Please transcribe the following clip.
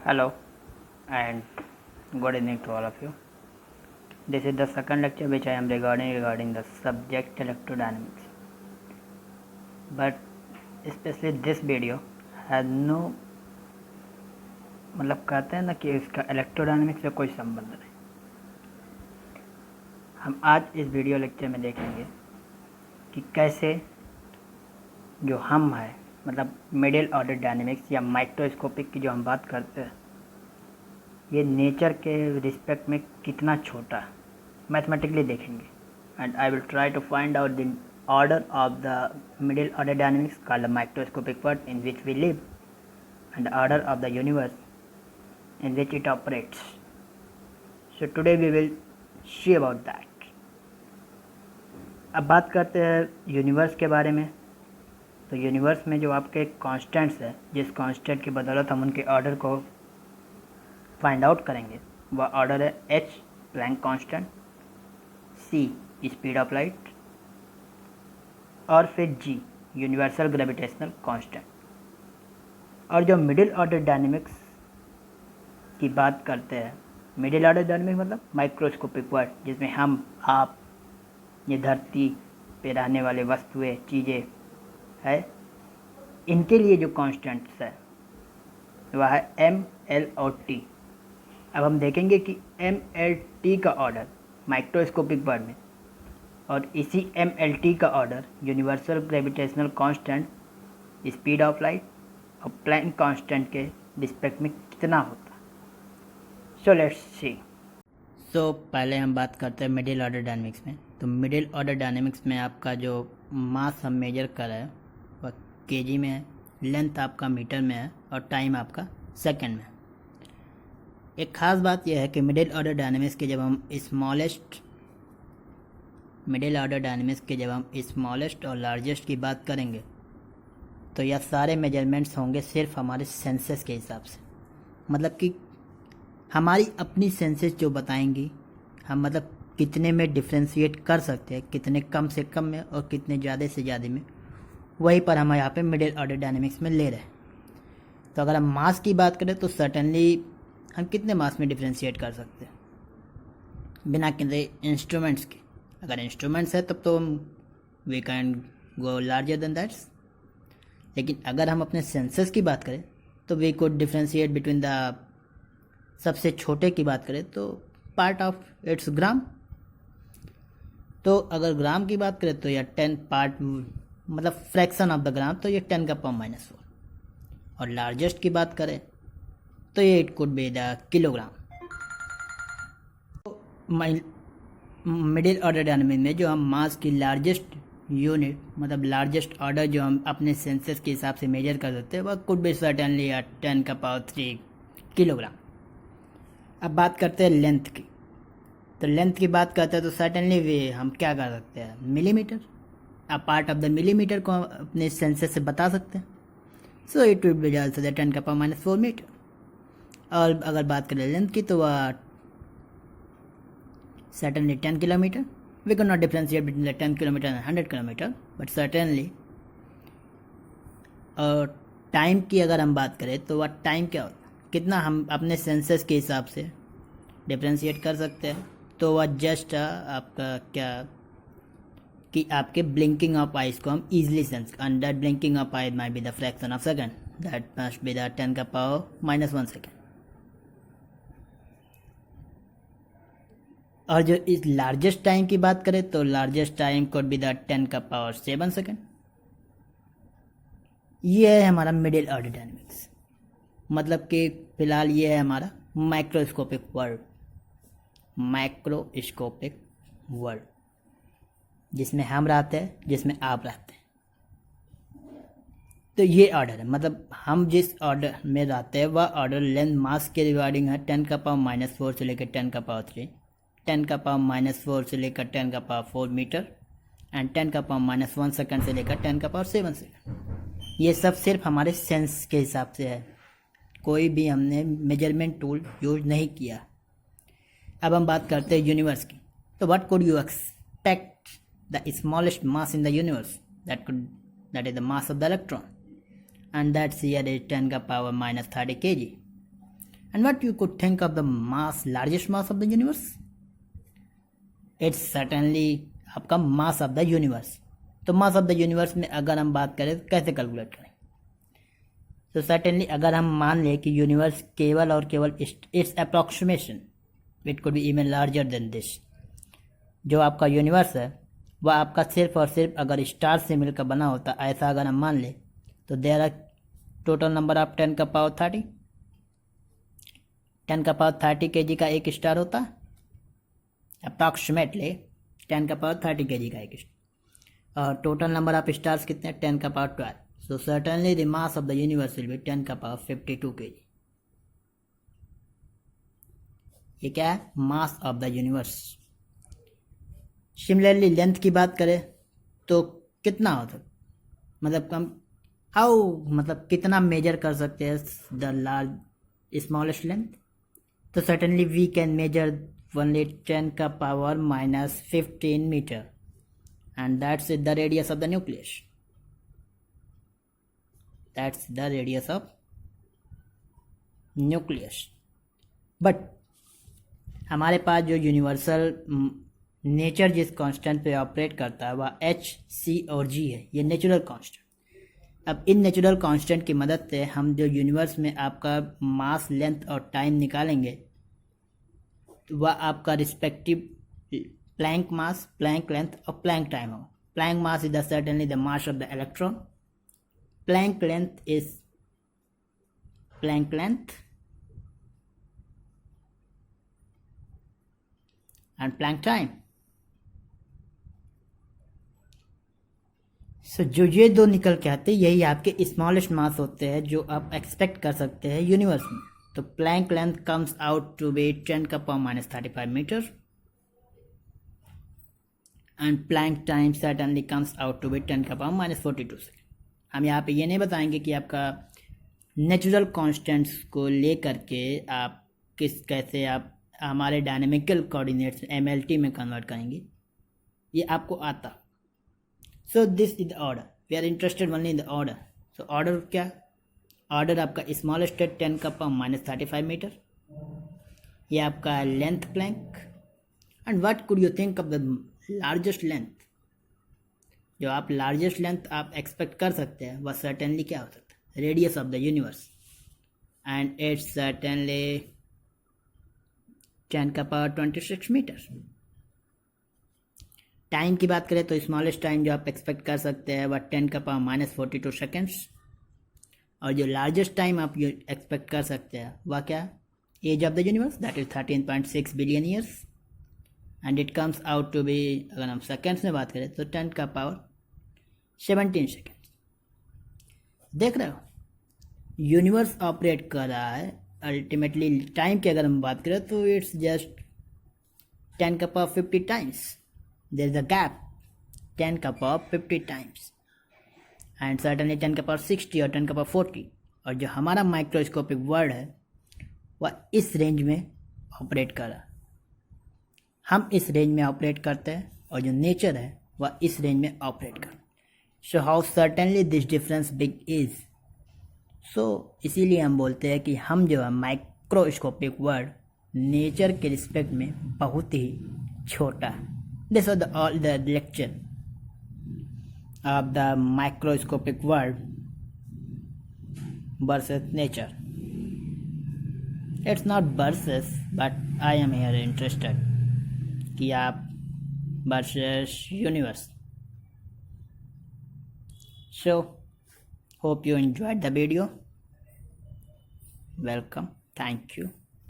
Hello and good evening to all of you. This is the second lecture which I am regarding the subject electrodynamics. But especially this video has no मतलब कहते हैं ना कि इसका electrodynamics से कोई संबंध नहीं। हम आज इस वीडियो लेक्चर में देखेंगे कि कैसे जो हम है मतलब मिडिल ऑर्डर डायनेमिक्स या माइक्रोस्कोपिक की जो हम बात करते हैं ये नेचर के रिस्पेक्ट में कितना छोटा है मैथमेटिकली देखेंगे। And I will try to find out the order of the middle order dynamics called the microscopic world in which we live and the order of the universe in which it operates. So today we will see about that. अब बात करते हैं universe के बारे में। तो universe में जो आपके कांस्टेंट्स है जिस कांस्टेंट की बदौलत हम उनके ऑर्डर को फाइंड आउट करेंगे वह ऑर्डर है h Planck constant, c speed of light और फिर जी यूनिवर्सल ग्रेविटेशनल कांस्टेंट। और जो मिडिल ऑर्डर डायनेमिक्स की बात करते हैं मिडिल ऑर्डर डायनेमिक्स मतलब माइक्रोस्कोपिक वर्ल्ड जिसमें हम आप ये धरती पे रहने वाले वस्तुएं चीज़ें है इनके लिए जो कांस्टेंट्स है वह है एम एल और टी। अब हम देखेंगे कि एम एल टी का ऑर्डर माइक्रोस्कोपिक वर्ल्ड में और इसी एम एल टी का order universal gravitational constant speed of light और प्लैंक कांस्टेंट के रिस्पेक्ट में कितना होता। So let's see. सो पहले हम बात करते हैं मिडिल ऑर्डर डायनेमिक्स में। तो मिडिल ऑर्डर डायनेमिक्स में आपका जो मास हम मेजर कर रहे हैं वह केजी में है, लेंथ आपका मीटर में है और टाइम आपका सेकंड में है। एक ख़ास बात यह है कि मिडिल ऑर्डर डायनेमिक्स के जब हम स्मॉलेस्ट और लार्जेस्ट की बात करेंगे तो यह सारे मेजरमेंट्स होंगे सिर्फ हमारे सेंसेस के हिसाब से। मतलब कि हमारी अपनी सेंसेस जो बताएंगी हम मतलब कितने में डिफ्रेंशिएट कर सकते हैं, कितने कम से कम में और कितने ज़्यादा से ज़्यादा में, वहीं पर हम यहाँ पे मिडिल ऑर्डर डायनेमिक्स में ले रहे हैं। तो अगर हम मास की बात करें तो सर्टेनली हम कितने मास में डिफ्रेंशिएट कर सकते हैं बिना किसी इंस्ट्रूमेंट्स के। अगर इंस्ट्रूमेंट्स है तब तो we can go larger than that's. लेकिन अगर हम अपने सेंसस की बात करें तो we could differentiate between the सबसे छोटे की बात करें तो पार्ट ऑफ इट्स ग्राम। तो अगर ग्राम की बात करें तो यह 10 पार्ट मतलब फ्रैक्शन ऑफ द ग्राम, तो ये 10 का पावर -4। और लार्जेस्ट की बात करें तो ये it could be the kilogram. Middle order dynamics में जो हम मास की लार्जेस्ट यूनिट मतलब लार्जेस्ट ऑर्डर जो हम अपने सेंसेस के हिसाब से मेजर कर सकते हैं वह कुड बी सर्टेनली 10 का पावर 3 किलोग्राम। अब बात करते हैं लेंथ की। तो लेंथ की बात करते हैं तो सर्टेनली वे हम क्या कर सकते हैं मिलीमीटर। अब पार्ट ऑफ द मिलीमीटर को अपने सेंसेस से बता सकते हैं। So it will be also the 10 का पावर -4 मीटर। और अगर बात करें लेंथ की तो वह certainly 10 kilometer. We cannot differentiate between the 10 kilometer and 100 kilometer, but certainly और टाइम की अगर हम बात करें तो वह टाइम क्या होता है, कितना हम अपने सेंसेस के हिसाब से डिफ्रेंशिएट कर सकते हैं। तो वह जस्ट आपका क्या कि आपके ब्लिंकिंग ऑफ आइज को हम easily sense and that blinking of I might be the fraction of second, that must be the 10 का पावर -1 सेकंड। और जो इस लार्जेस्ट टाइम की बात करें तो largest time code be the 10 का पावर 7 सेकंड। ये है हमारा मिडिल ऑर्डर डायनेमिक्स। मतलब कि फिलहाल ये है हमारा माइक्रोस्कोपिक वर्ल्ड जिसमें हम रहते हैं, जिसमें आप रहते हैं। तो ये ऑर्डर है, मतलब हम जिस ऑर्डर में रहते हैं वह ऑर्डर लेंथ मास के रिगार्डिंग है 10 का पावर -4 से लेकर 10 का पावर 3, 10 का पावर -4 से लेकर 10 का पावर 4 मीटर एंड 10 का पावर -1 सेकंड से लेकर 10 का पावर 7 सेकंड। ये सब सिर्फ हमारे सेंस के हिसाब से है, कोई भी हमने मेजरमेंट टूल यूज नहीं किया। अब हम बात करते हैं यूनिवर्स की। तो what could you expect the smallest mass in the universe, that is the mass of the electron and that's here is 10 का power -30 kg। And what you could think of the largest mass of the universe? It's certainly आपका मास of the universe. तो मास of the universe में अगर हम बात करें तो कैसे कैलकुलेट करें? तो सर्टेनली अगर हम मान लें कि यूनिवर्स केवल और केवल it's approximation, it could be even larger than this. जो आपका यूनिवर्स है वह आपका सिर्फ और सिर्फ अगर स्टार से मिलकर बना होता, ऐसा अगर हम मान लें, तो there are total number of 10 का पावर 30. 10 का पावर 30 kg का एक स्टार होता है. अप्रॉक्सीमेटली 10 का पावर 30 kg का एक स्टार. और टोटल नंबर ऑफ स्टार्स कितने? 10 का power 12. So certainly the mass of the universe will be 10 का पावर 52 kg. ये क्या है? मास of the universe. Similarly length की बात करें तो कितना होता, मतलब कम मतलब कितना मेजर कर सकते हैं द स्मॉलेस्ट लेंथ? तो certainly we can measure only 10 का power -15 meter, and that's the radius of the nucleus. That's the radius of nucleus. But हमारे पास जो यूनिवर्सल नेचर जिस कांस्टेंट पे ऑपरेट करता है वह h, c और g है. ये नेचुरल कांस्टेंट. अब इन नेचुरल कांस्टेंट की मदद से हम जो यूनिवर्स में आपका मास, लेंथ और टाइम निकालेंगे, वह आपका respective Planck mass, Planck length और प्लैंक टाइम हो. Planck mass is certainly the mass of the electron. Planck length is Planck length and Planck time. So जो ये दो निकल के आते हैं यही आपके स्मॉलेस्ट मास होते हैं जो आप एक्सपेक्ट कर सकते हैं यूनिवर्स में. तो Planck length comes out to be 10 का power -35 meter and Planck time certainly comes out to be 10 का पावर -42 सेकेंड. हम यहाँ पे ये नहीं बताएंगे कि आपका नेचुरल कांस्टेंट्स को ले करके आप कैसे आप हमारे डायनेमिकल कोऑर्डिनेट्स MLT में कन्वर्ट करेंगे, ये आपको आता. So this is the order. We are interested only in the order. So order क्या? ऑर्डर आपका स्मॉलेस्ट है 10 का पावर -35 मीटर. ये आपका length Planck. And what could you think of the largest length? जो आप लार्जेस्ट लेंथ आप expect कर सकते हैं वह सर्टेनली क्या हो सकता है? Radius of the universe. And it's certainly 10 का पावर 26 मीटर. टाइम की बात करें तो स्मॉलेस्ट टाइम जो आप एक्सपेक्ट कर सकते हैं वह 10 का पावर -42 सेकेंड्स. और जो लार्जेस्ट टाइम आप एक्सपेक्ट कर सकते हैं वह क्या? Age of the universe, that is 13.6 billion years. And it comes out to be, अगर हम सेकेंड्स में बात करें तो 10 का पावर 17 सेकेंड्स. देख रहे हो, यूनिवर्स ऑपरेट कर रहा है अल्टीमेटली. टाइम की अगर हम बात करें तो इट्स जस्ट 10 का power 50 times. There is a gap 10 का पावर 50 टाइम्स एंड सर्टेनली 10 का पावर 60 और 10 का पावर 40. और जो हमारा माइक्रोस्कोपिक वर्ल्ड है वह इस रेंज में ऑपरेट कर रहा है. हम इस रेंज में ऑपरेट करते हैं और जो नेचर है वह इस रेंज में ऑपरेट करता है. So how certainly this difference big is. So इसीलिए हम बोलते हैं कि हम जो है माइक्रोस्कोपिक वर्ल्ड नेचर के रिस्पेक्ट में बहुत ही छोटा है. This was all the lecture of the microscopic world versus nature. It's not versus, but I am here interested कि आप versus universe. So hope you enjoyed the video. Welcome. Thank you.